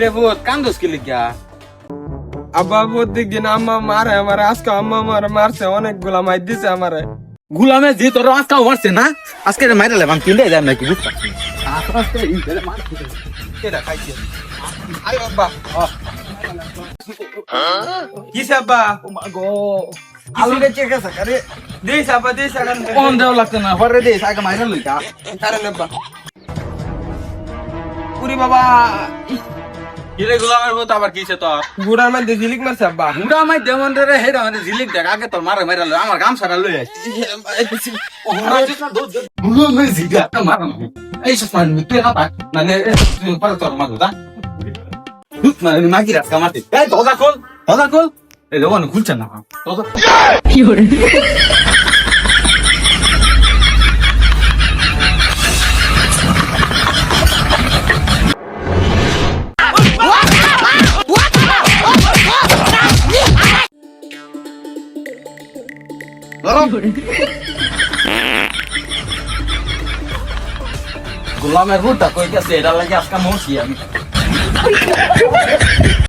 কিরে ভূত কান্দোস কি লিখা? আব্বা প্রত্যেকদিন আম্মা মারে আমার, আজকে আম্মা আমার মারছে, অনেকগুলা মার দিছে আমারে। গুলামে যে তোর আজকাল মারছে না, আজকে মাইরা লেবাম কিনতে যাই নাকি বুঝতে পারছি আয় আব্বা, কিসে আব্বা? আলু বেচে গেছে আরে দিস আব্বা, দিস এখন কোন দেও লাগতে না পরে দে আগে মাইরা লইতা কারণ আব্বা। পুরি বাবা, কিরে গুলামের ভূত আবার কিছে তোর? গুড়ার মধ্যে ঝিলিক মারছে আব্বা। মুডা মাই দেমন রে হেডা মানে ঝিলিক দেখ আগে তোর মারা মাইরা লই আমার গামছাটা লই আইছি গুলো মে জিগা মারা এই সব মান তুই না পাক মানে তুই পার তোর মাগো দা দুত না মাগি রাস্তা মারতে এই দরজা খোল এই দোকান খুলছ না দরজা কি হরে গোলামের ভূতটা কইতাছে এটা লাগে আজকে মরছি আমি